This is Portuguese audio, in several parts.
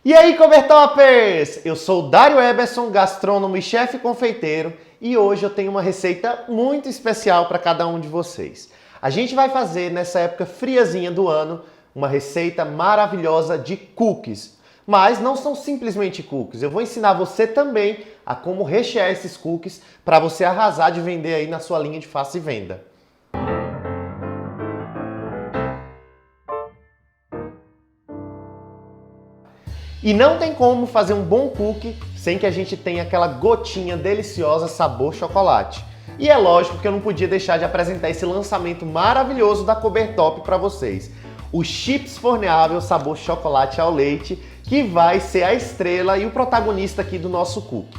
E aí, Cobertoppers! Eu sou o Dário Eberson, gastrônomo e chefe confeiteiro, e hoje eu tenho uma receita muito especial para cada um de vocês. A gente vai fazer, nessa época friazinha do ano, uma receita maravilhosa de cookies. Mas não são simplesmente cookies, eu vou ensinar você também a como rechear esses cookies para você arrasar de vender aí na sua linha de fácil venda. E não tem como fazer um bom cookie sem que a gente tenha aquela gotinha deliciosa sabor chocolate. E é lógico que eu não podia deixar de apresentar esse lançamento maravilhoso da Cobertop para vocês. O Chips Forneável sabor chocolate ao leite, que vai ser a estrela e o protagonista aqui do nosso cookie.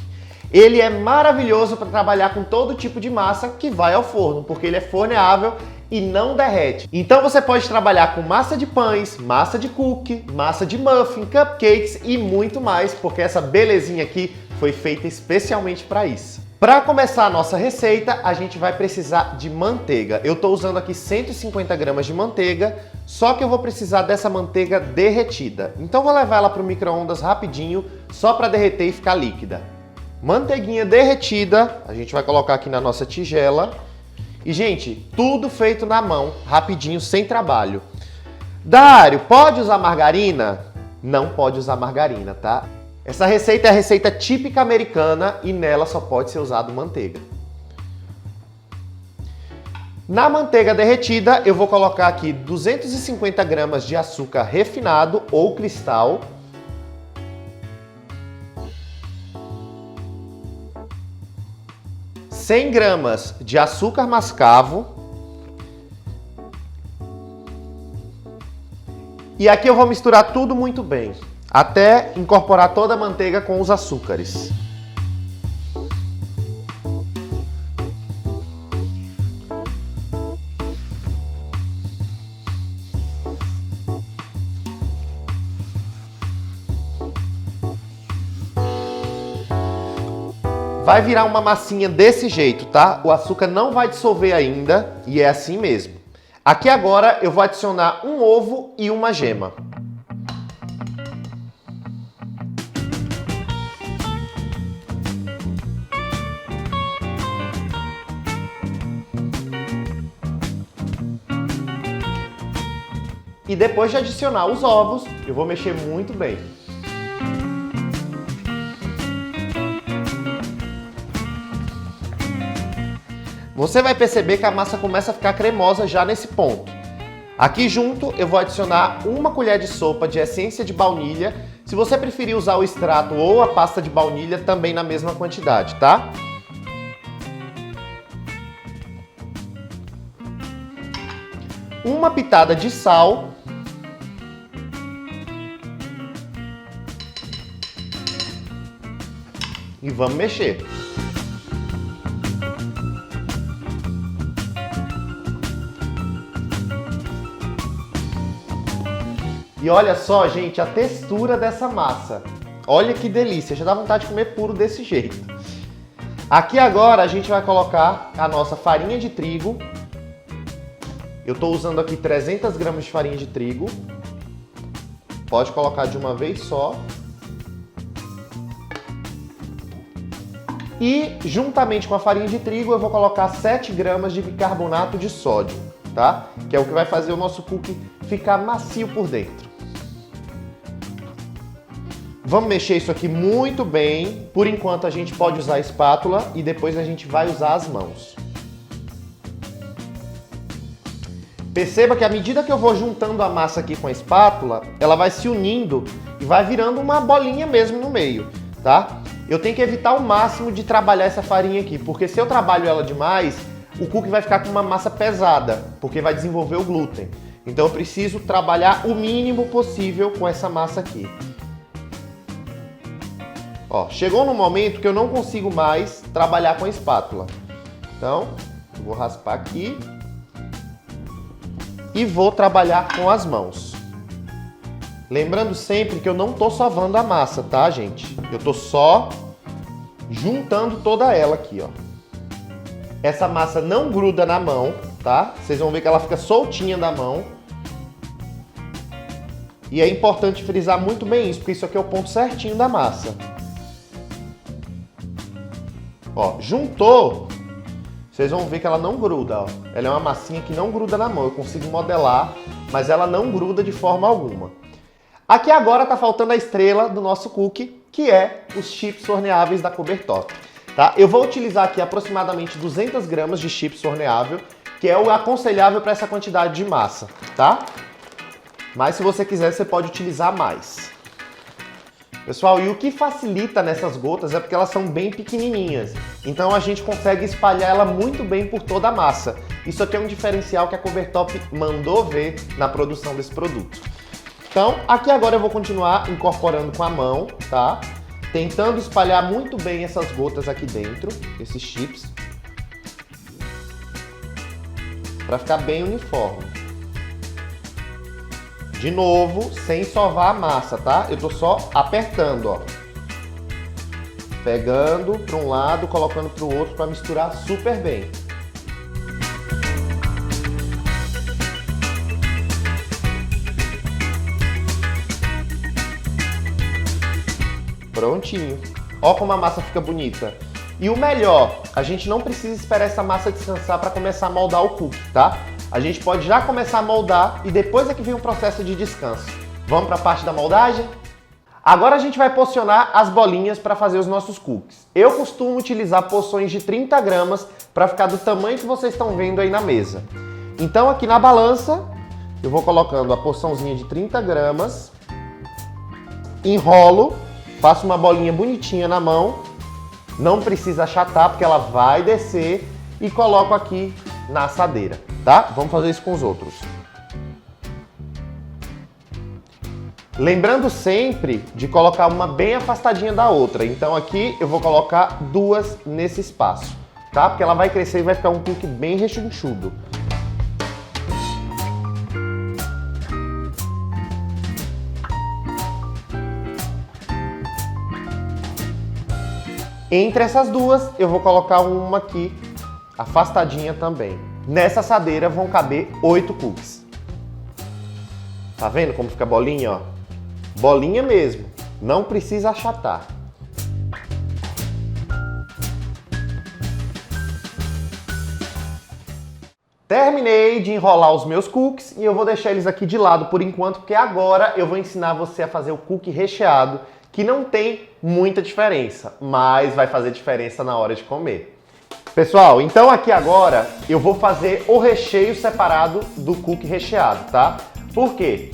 Ele é maravilhoso para trabalhar com todo tipo de massa que vai ao forno, porque ele é forneável e não derrete. Então você pode trabalhar com massa de pães, massa de cookie, massa de muffin, cupcakes e muito mais, porque essa belezinha aqui foi feita especialmente para isso. Para começar a nossa receita, a gente vai precisar de manteiga. Eu estou usando aqui 150 gramas de manteiga, só que eu vou precisar dessa manteiga derretida. Então vou levar ela para o micro-ondas rapidinho, só para derreter e ficar líquida. Manteiguinha derretida, a gente vai colocar aqui na nossa tigela. E, gente, tudo feito na mão, rapidinho, sem trabalho. Dário, pode usar margarina? Não pode usar margarina, tá? Essa receita é a receita típica americana e nela só pode ser usado manteiga. Na manteiga derretida, eu vou colocar aqui 250 gramas de açúcar refinado ou cristal. ,100 gramas de açúcar mascavo. E aqui eu vou misturar tudo muito bem, até incorporar toda a manteiga com os açúcares. Vai virar uma massinha desse jeito, tá? O açúcar não vai dissolver ainda e é assim mesmo. Aqui agora eu vou adicionar um ovo e uma gema. E depois de adicionar os ovos, eu vou mexer muito bem. Você vai perceber que a massa começa a ficar cremosa já nesse ponto. Aqui junto eu vou adicionar uma colher de sopa de essência de baunilha. Se você preferir usar o extrato ou a pasta de baunilha, também na mesma quantidade, tá? Uma pitada de sal. E vamos mexer. E olha só, gente, a textura dessa massa. Olha que delícia, já dá vontade de comer puro desse jeito. Aqui agora a gente vai colocar a nossa farinha de trigo. Eu estou usando aqui 300 gramas de farinha de trigo. Pode colocar de uma vez só. E juntamente com a farinha de trigo eu vou colocar 7 gramas de bicarbonato de sódio, tá? Que é o que vai fazer o nosso cookie ficar macio por dentro. Vamos mexer isso aqui muito bem. Por enquanto a gente pode usar a espátula e depois a gente vai usar as mãos. Perceba que à medida que eu vou juntando a massa aqui com a espátula, ela vai se unindo e vai virando uma bolinha mesmo no meio, tá? Eu tenho que evitar ao máximo de trabalhar essa farinha aqui, porque se eu trabalho ela demais, o cookie vai ficar com uma massa pesada, porque vai desenvolver o glúten. Então eu preciso trabalhar o mínimo possível com essa massa aqui. Ó, chegou no momento que eu não consigo mais trabalhar com a espátula. Então, eu vou raspar aqui e vou trabalhar com as mãos. Lembrando sempre que eu não tô sovando a massa, tá, gente? Eu tô só juntando toda ela aqui, ó. Essa massa não gruda na mão, tá? Vocês vão ver que ela fica soltinha da mão. E é importante frisar muito bem isso, porque isso aqui é o ponto certinho da massa. Ó, juntou, vocês vão ver que ela não gruda, ó. Ela é uma massinha que não gruda na mão, eu consigo modelar, mas ela não gruda de forma alguma. Aqui agora tá faltando a estrela do nosso cookie, que é os chips horneáveis da Cobertop, tá? Eu vou utilizar aqui aproximadamente 200 gramas de chips horneável, que é o aconselhável para essa quantidade de massa, tá? Mas se você quiser, você pode utilizar mais. Pessoal, e o que facilita nessas gotas é porque elas são bem pequenininhas. Então a gente consegue espalhar ela muito bem por toda a massa. Isso aqui é um diferencial que a Cobertop mandou ver na produção desse produto. Então, aqui agora eu vou continuar incorporando com a mão, tá? Tentando espalhar muito bem essas gotas aqui dentro, esses chips. Para ficar bem uniforme. De novo, sem sovar a massa, tá? Eu tô só apertando, ó. Pegando para um lado, colocando para o outro para misturar super bem. Prontinho. Ó como a massa fica bonita. E o melhor, a gente não precisa esperar essa massa descansar para começar a moldar o cookie, tá? A gente pode já começar a moldar e depois é que vem o processo de descanso. Vamos para a parte da moldagem? Agora a gente vai porcionar as bolinhas para fazer os nossos cookies. Eu costumo utilizar porções de 30 gramas para ficar do tamanho que vocês estão vendo aí na mesa. Então aqui na balança, eu vou colocando a porçãozinha de 30 gramas, enrolo, faço uma bolinha bonitinha na mão, não precisa achatar porque ela vai descer e coloco aqui na assadeira, tá? Vamos fazer isso com os outros. Lembrando sempre de colocar uma bem afastadinha da outra. Então aqui eu vou colocar duas nesse espaço, tá? Porque ela vai crescer e vai ficar um cookie bem rechonchudo. Entre essas duas, eu vou colocar uma aqui, afastadinha também. Nessa assadeira vão caber 8 cookies. Tá vendo como fica a bolinha, ó? Bolinha mesmo, não precisa achatar. Terminei de enrolar os meus cookies e eu vou deixar eles aqui de lado por enquanto, porque agora eu vou ensinar você a fazer o cookie recheado, que não tem muita diferença, mas vai fazer diferença na hora de comer. Pessoal, então aqui agora eu vou fazer o recheio separado do cookie recheado, tá? Por quê?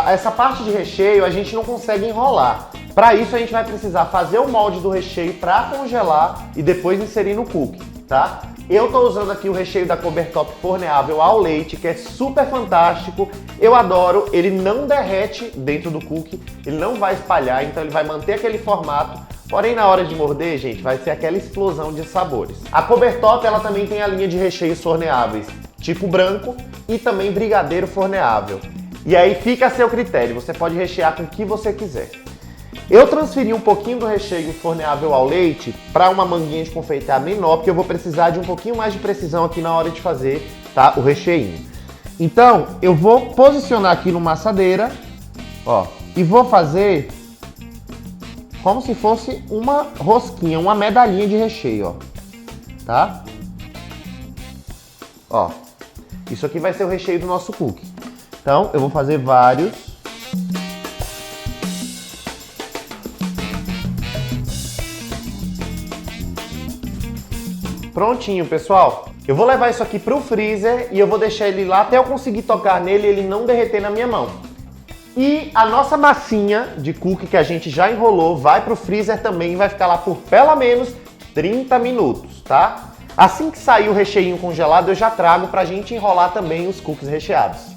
Essa parte de recheio a gente não consegue enrolar. Para isso a gente vai precisar fazer o molde do recheio para congelar e depois inserir no cookie, tá? Eu tô usando aqui o recheio da Cobertop forneável ao leite, que é super fantástico. Eu adoro, ele não derrete dentro do cookie, ele não vai espalhar, então ele vai manter aquele formato. Porém, na hora de morder, gente, vai ser aquela explosão de sabores. A Cobertop, ela também tem a linha de recheios forneáveis, tipo branco e também brigadeiro forneável. E aí fica a seu critério, você pode rechear com o que você quiser. Eu transferi um pouquinho do recheio forneável ao leite para uma manguinha de confeitar menor, porque eu vou precisar de um pouquinho mais de precisão aqui na hora de fazer, tá, o recheinho. Então, eu vou posicionar aqui numa assadeira, ó, e vou fazer como se fosse uma rosquinha, uma medalhinha de recheio, ó, tá? Ó, isso aqui vai ser o recheio do nosso cookie. Então, eu vou fazer vários. Prontinho, pessoal. Eu vou levar isso aqui pro freezer e eu vou deixar ele lá até eu conseguir tocar nele e ele não derreter na minha mão. E a nossa massinha de cookie que a gente já enrolou vai pro freezer também e vai ficar lá por pelo menos 30 minutos, tá? Assim que sair o recheinho congelado, eu já trago pra gente enrolar também os cookies recheados.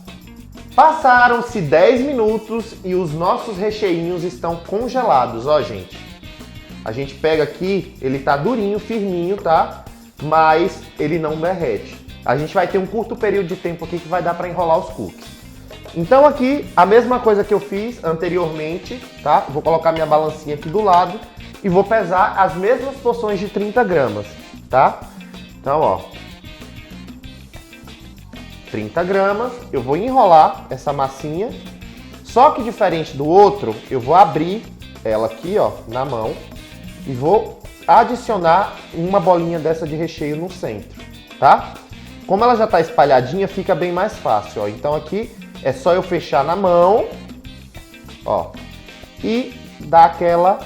Passaram-se 10 minutos e os nossos recheinhos estão congelados, ó, gente. A gente pega aqui, ele tá durinho, firminho, tá? Mas ele não derrete. A gente vai ter um curto período de tempo aqui que vai dar para enrolar os cookies. Então aqui, a mesma coisa que eu fiz anteriormente, tá? Vou colocar minha balancinha aqui do lado e vou pesar as mesmas porções de 30 gramas, tá? Então, ó, 30 gramas, eu vou enrolar essa massinha, Só que diferente do outro, eu vou abrir ela aqui, ó, na mão e vou adicionar uma bolinha dessa de recheio no centro, tá? Como ela já tá espalhadinha, fica bem mais fácil, ó. Então aqui é só eu fechar na mão, ó, e dar aquela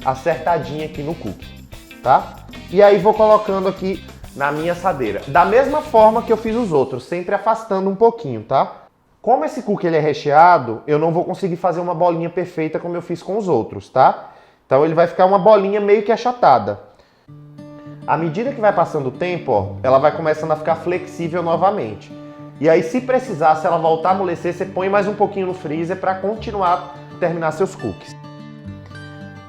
acertadinha aqui no cookie, tá? E aí vou colocando aqui na minha assadeira, da mesma forma que eu fiz os outros, sempre afastando um pouquinho, tá? Como esse cookie ele é recheado, eu não vou conseguir fazer uma bolinha perfeita como eu fiz com os outros, tá? Então ele vai ficar uma bolinha meio que achatada. À medida que vai passando o tempo, ó, ela vai começando a ficar flexível novamente. E aí, se precisar, se ela voltar a amolecer, você põe mais um pouquinho no freezer para continuar a terminar seus cookies.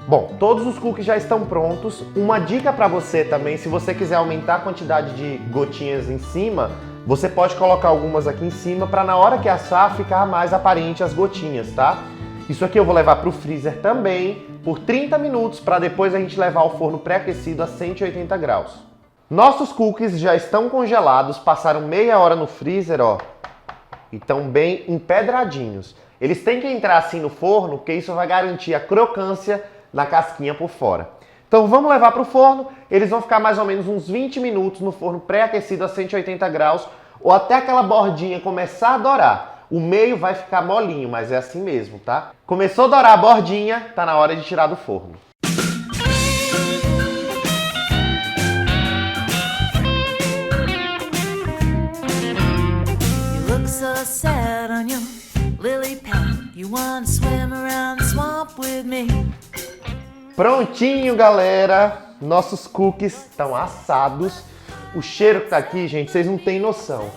Bom, todos os cookies já estão prontos. Uma dica para você também, se você quiser aumentar a quantidade de gotinhas em cima, você pode colocar algumas aqui em cima para na hora que assar ficar mais aparente as gotinhas, tá? Isso aqui eu vou levar para o freezer também por 30 minutos para depois a gente levar ao forno pré-aquecido a 180 graus. Nossos cookies já estão congelados, passaram meia hora no freezer, ó, e estão bem empedradinhos. Eles têm que entrar assim no forno, porque isso vai garantir a crocância da casquinha por fora. Então vamos levar para o forno, eles vão ficar mais ou menos uns 20 minutos no forno pré-aquecido a 180 graus, ou até aquela bordinha começar a dourar. O meio vai ficar molinho, mas é assim mesmo, tá? Começou a dourar a bordinha, tá na hora de tirar do forno. You look so sad on your lily pad. You wanna swim around the swamp with me. Prontinho, galera! Nossos cookies estão assados. O cheiro que tá aqui, gente, vocês não têm noção.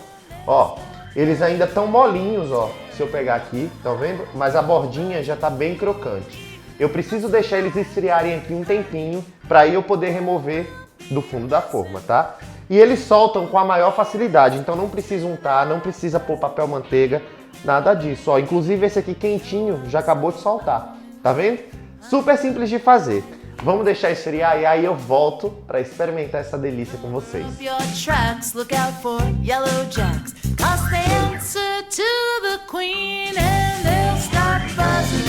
Ó, eles ainda estão molinhos, ó, se eu pegar aqui, tá vendo? Mas a bordinha já tá bem crocante. Eu preciso deixar eles esfriarem aqui um tempinho para aí eu poder remover do fundo da forma, tá? E eles soltam com a maior facilidade, então não precisa untar, não precisa pôr papel manteiga, nada disso, ó. Inclusive esse aqui quentinho já acabou de soltar, tá vendo? Super simples de fazer. Vamos deixar esfriar e aí eu volto para experimentar essa delícia com vocês. Your tracks, look out for yellow jacks. 'Cause they answer to the queen and they'll start buzzing,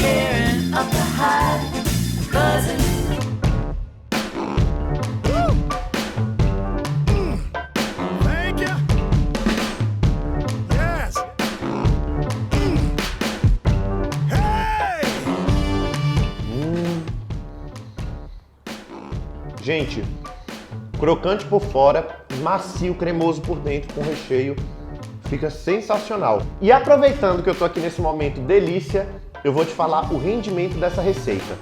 tearing up the hide, buzzing. Thank you. Yes. Hey! Gente, crocante por fora, macio, cremoso por dentro, com recheio, fica sensacional. E aproveitando que eu tô aqui nesse momento delícia, eu vou te falar o rendimento dessa receita.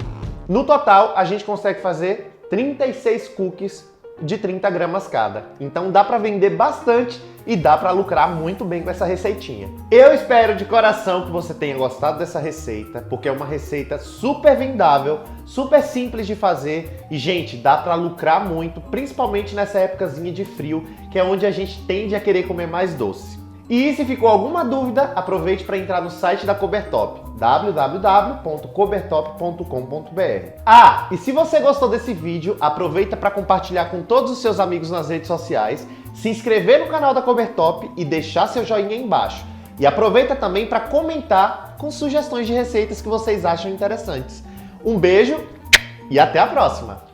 No total, a gente consegue fazer 36 cookies de 30 gramas cada. Então dá para vender bastante e dá para lucrar muito bem com essa receitinha. Eu espero de coração que você tenha gostado dessa receita, porque é uma receita super vendável, super simples de fazer e, gente, dá para lucrar muito, principalmente nessa épocazinha de frio, que é onde a gente tende a querer comer mais doce. E se ficou alguma dúvida, aproveite para entrar no site da Cobertop, www.cobertop.com.br. Ah, e se você gostou desse vídeo, aproveita para compartilhar com todos os seus amigos nas redes sociais, se inscrever no canal da Cobertop e deixar seu joinha aí embaixo. E aproveita também para comentar com sugestões de receitas que vocês acham interessantes. Um beijo e até a próxima!